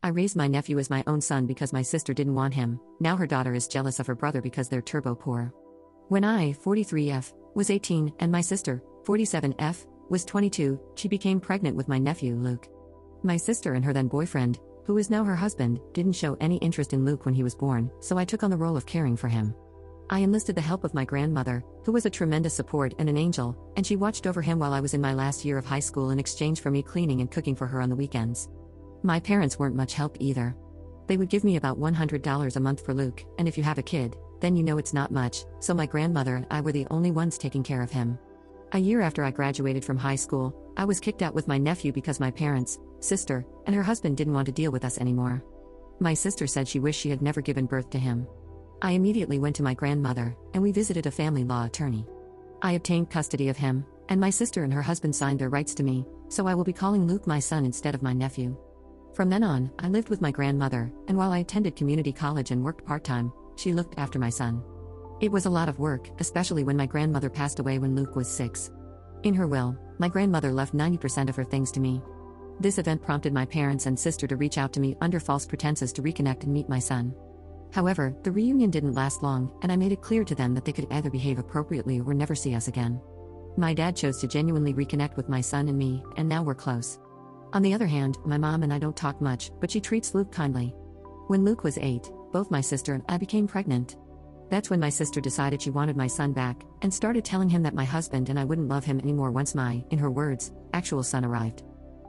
I raised my nephew as my own son because my sister didn't want him. Now her daughter is jealous of her brother because they're turbo poor. When I, 43F, was 18 and my sister, 47F, was 22, she became pregnant with my nephew, Luke. My sister and her then boyfriend, who is now her husband, didn't show any interest in Luke when he was born, so I took on the role of caring for him. I enlisted the help of my grandmother, who was a tremendous support and an angel, and she watched over him while I was in my last year of high school in exchange for me cleaning and cooking for her on the weekends. My parents weren't much help either. They would give me about $100 a month for Luke, and if you have a kid, then you know it's not much, so my grandmother and I were the only ones taking care of him. A year after I graduated from high school, I was kicked out with my nephew because my parents, sister, and her husband didn't want to deal with us anymore. My sister said she wished she had never given birth to him. I immediately went to my grandmother, and we visited a family law attorney. I obtained custody of him, and my sister and her husband signed their rights to me, so I will be calling Luke my son instead of my nephew. From then on, I lived with my grandmother, and while I attended community college and worked part-time, she looked after my son. It was a lot of work, especially when my grandmother passed away when Luke was 6. In her will, my grandmother left 90% of her things to me. This event prompted my parents and sister to reach out to me under false pretenses to reconnect and meet my son. However, the reunion didn't last long, and I made it clear to them that they could either behave appropriately or never see us again. My dad chose to genuinely reconnect with my son and me, and now we're close. On the other hand, my mom and I don't talk much, but she treats Luke kindly. When Luke was 8, both my sister and I became pregnant. That's when my sister decided she wanted my son back, and started telling him that my husband and I wouldn't love him anymore once my, in her words, actual son arrived.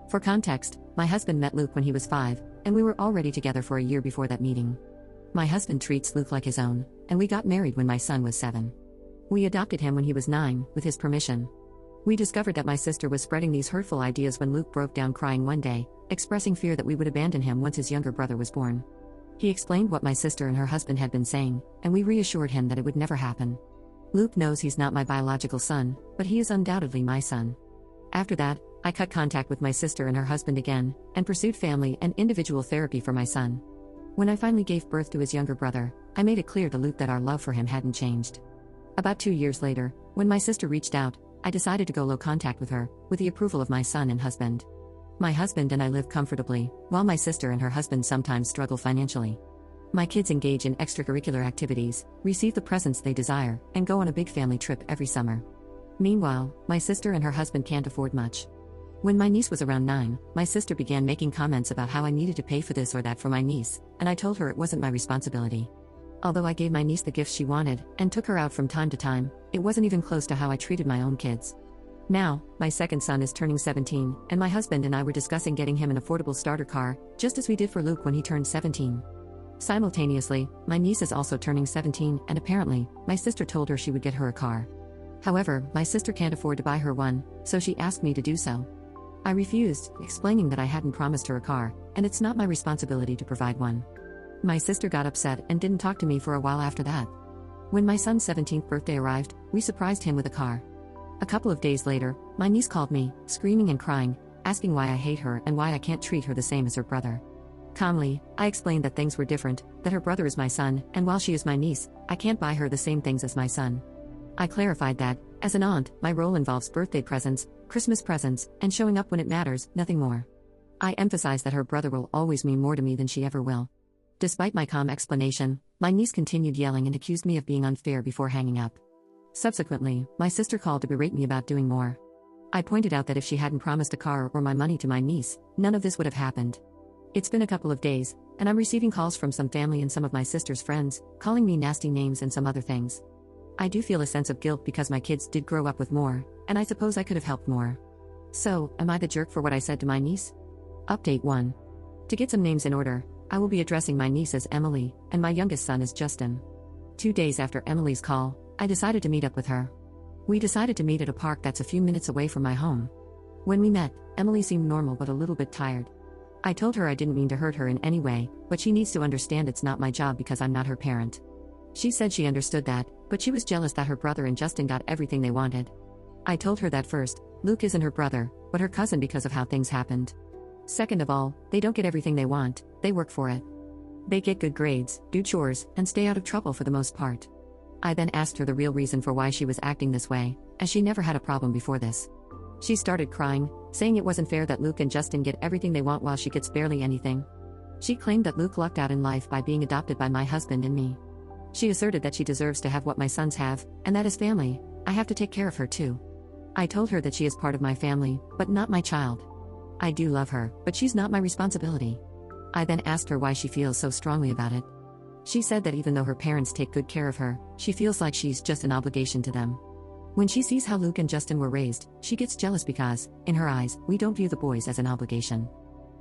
For context, my husband met Luke when he was 5, and we were already together for a year before that meeting. My husband treats Luke like his own, and we got married when my son was 7. We adopted him when he was 9, with his permission. We discovered that my sister was spreading these hurtful ideas when Luke broke down crying one day, expressing fear that we would abandon him once his younger brother was born. He explained what my sister and her husband had been saying, and we reassured him that it would never happen. Luke knows he's not my biological son, but he is undoubtedly my son. After that, I cut contact with my sister and her husband again, and pursued family and individual therapy for my son. When I finally gave birth to his younger brother, I made it clear to Luke that our love for him hadn't changed. About 2 years later, when my sister reached out, I decided to go low contact with her, with the approval of my son and husband. My husband and I live comfortably, while my sister and her husband sometimes struggle financially. My kids engage in extracurricular activities, receive the presents they desire, and go on a big family trip every summer. Meanwhile, my sister and her husband can't afford much. When my niece was around 9, my sister began making comments about how I needed to pay for this or that for my niece, and I told her it wasn't my responsibility. Although I gave my niece the gifts she wanted, and took her out from time to time, it wasn't even close to how I treated my own kids. Now, my second son is turning 17, and my husband and I were discussing getting him an affordable starter car, just as we did for Luke when he turned 17. Simultaneously, my niece is also turning 17, and apparently, my sister told her she would get her a car. However, my sister can't afford to buy her one, so she asked me to do so. I refused, explaining that I hadn't promised her a car, and it's not my responsibility to provide one. My sister got upset and didn't talk to me for a while after that. When my son's 17th birthday arrived, we surprised him with a car. A couple of days later, my niece called me, screaming and crying, asking why I hate her and why I can't treat her the same as her brother. Calmly, I explained that things were different, that her brother is my son, and while she is my niece, I can't buy her the same things as my son. I clarified that, as an aunt, my role involves birthday presents, Christmas presents, and showing up when it matters, nothing more. I emphasized that her brother will always mean more to me than she ever will. Despite my calm explanation, my niece continued yelling and accused me of being unfair before hanging up. Subsequently, my sister called to berate me about doing more. I pointed out that if she hadn't promised a car or my money to my niece, none of this would have happened. It's been a couple of days, and I'm receiving calls from some family and some of my sister's friends, calling me nasty names and some other things. I do feel a sense of guilt because my kids did grow up with more, and I suppose I could have helped more. So, am I the jerk for what I said to my niece? Update 1. To get some names in order, I will be addressing my niece as Emily, and my youngest son as Justin. 2 days after Emily's call, I decided to meet up with her. We decided to meet at a park that's a few minutes away from my home. When we met, Emily seemed normal but a little bit tired. I told her I didn't mean to hurt her in any way, but she needs to understand it's not my job because I'm not her parent. She said she understood that, but she was jealous that her brother and Justin got everything they wanted. I told her that first, Luke isn't her brother, but her cousin because of how things happened. Second of all, they don't get everything they want, they work for it. They get good grades, do chores, and stay out of trouble for the most part. I then asked her the real reason for why she was acting this way, as she never had a problem before this. She started crying, saying it wasn't fair that Luke and Justin get everything they want while she gets barely anything. She claimed that Luke lucked out in life by being adopted by my husband and me. She asserted that she deserves to have what my sons have, and that as family, I have to take care of her too. I told her that she is part of my family, but not my child. I do love her, but she's not my responsibility. I then asked her why she feels so strongly about it. She said that even though her parents take good care of her, she feels like she's just an obligation to them. When she sees how Luke and Justin were raised, she gets jealous because, in her eyes, we don't view the boys as an obligation.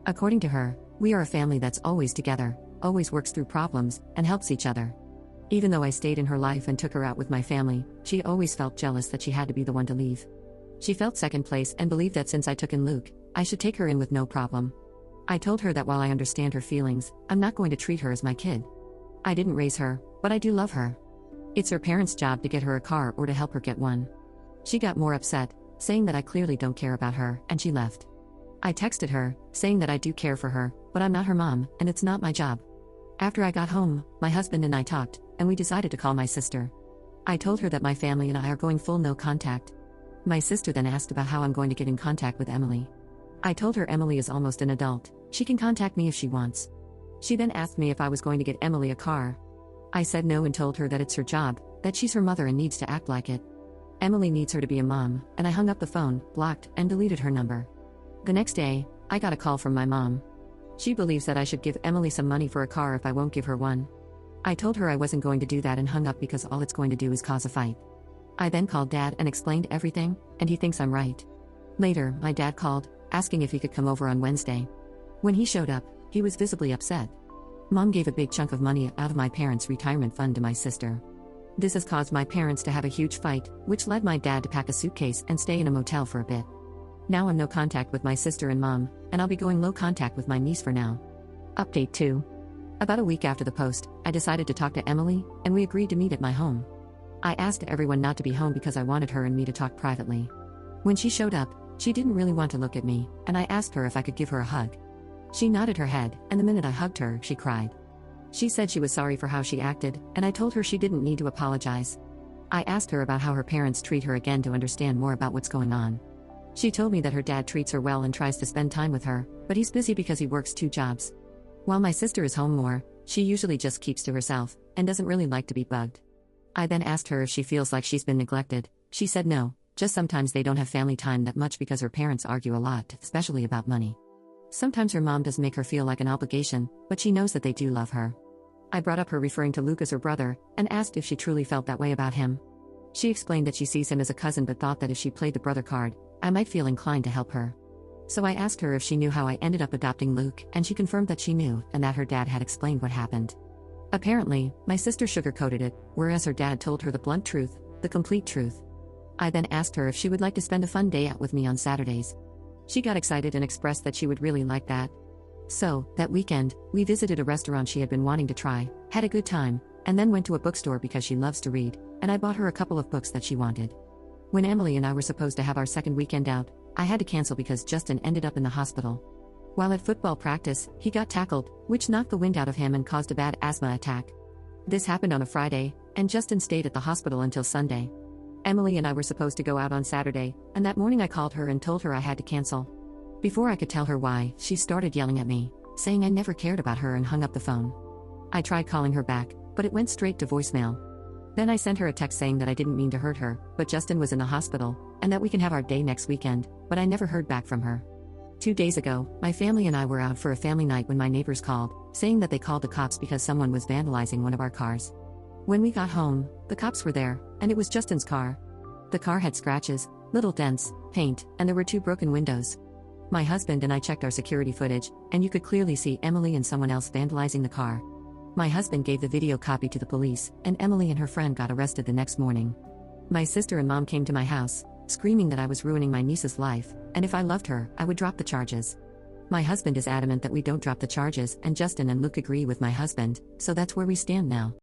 According to her, we are a family that's always together, always works through problems, and helps each other. Even though I stayed in her life and took her out with my family, she always felt jealous that she had to be the one to leave. She felt second place and believed that since I took in Luke, I should take her in with no problem. I told her that while I understand her feelings, I'm not going to treat her as my kid. I didn't raise her, but I do love her. It's her parents' job to get her a car or to help her get one. She got more upset, saying that I clearly don't care about her, and she left. I texted her, saying that I do care for her, but I'm not her mom, and it's not my job. After I got home, my husband and I talked, and we decided to call my sister. I told her that my family and I are going full no contact. My sister then asked about how I'm going to get in contact with Emily. I told her Emily is almost an adult, she can contact me if she wants. She then asked me if I was going to get Emily a car. I said no and told her that it's her job, that she's her mother and needs to act like it. Emily needs her to be a mom, and I hung up the phone, blocked, and deleted her number. The next day, I got a call from my mom. She believes that I should give Emily some money for a car if I won't give her one. I told her I wasn't going to do that and hung up because all it's going to do is cause a fight. I then called Dad and explained everything, and he thinks I'm right. Later, my dad called, asking if he could come over on Wednesday. When he showed up, he was visibly upset. Mom gave a big chunk of money out of my parents' retirement fund to my sister. This has caused my parents to have a huge fight, which led my dad to pack a suitcase and stay in a motel for a bit. Now I'm no contact with my sister and mom, and I'll be going low contact with my niece for now. Update 2. About a week after the post, I decided to talk to Emily, and we agreed to meet at my home. I asked everyone not to be home because I wanted her and me to talk privately. When she showed up, she didn't really want to look at me, and I asked her if I could give her a hug. She nodded her head, and the minute I hugged her, she cried. She said she was sorry for how she acted, and I told her she didn't need to apologize. I asked her about how her parents treat her again to understand more about what's going on. She told me that her dad treats her well and tries to spend time with her, but he's busy because he works 2 jobs. While my sister is home more, she usually just keeps to herself, and doesn't really like to be bugged. I then asked her if she feels like she's been neglected. She said no, just sometimes they don't have family time that much because her parents argue a lot, especially about money. Sometimes her mom does make her feel like an obligation, but she knows that they do love her. I brought up her referring to Luke as her brother, and asked if she truly felt that way about him. She explained that she sees him as a cousin but thought that if she played the brother card, I might feel inclined to help her. So I asked her if she knew how I ended up adopting Luke, and she confirmed that she knew, and that her dad had explained what happened. Apparently, my sister sugarcoated it, whereas her dad told her the blunt truth, the complete truth. I then asked her if she would like to spend a fun day out with me on Saturdays. She got excited and expressed that she would really like that. So, that weekend, we visited a restaurant she had been wanting to try, had a good time, and then went to a bookstore because she loves to read, and I bought her a couple of books that she wanted. When Emily and I were supposed to have our second weekend out, I had to cancel because Justin ended up in the hospital. While at football practice, he got tackled, which knocked the wind out of him and caused a bad asthma attack. This happened on a Friday, and Justin stayed at the hospital until Sunday. Emily and I were supposed to go out on Saturday, and that morning I called her and told her I had to cancel. Before I could tell her why, she started yelling at me, saying I never cared about her and hung up the phone. I tried calling her back, but it went straight to voicemail. Then I sent her a text saying that I didn't mean to hurt her, but Justin was in the hospital, and that we can have our day next weekend, but I never heard back from her. 2 days ago, my family and I were out for a family night when my neighbors called, saying that they called the cops because someone was vandalizing one of our cars. When we got home, the cops were there, and it was Justin's car. The car had scratches, little dents, paint, and there were 2 broken windows. My husband and I checked our security footage, and you could clearly see Emily and someone else vandalizing the car. My husband gave the video copy to the police, and Emily and her friend got arrested the next morning. My sister and mom came to my house, screaming that I was ruining my niece's life, and if I loved her, I would drop the charges. My husband is adamant that we don't drop the charges, and Justin and Luke agree with my husband, so that's where we stand now.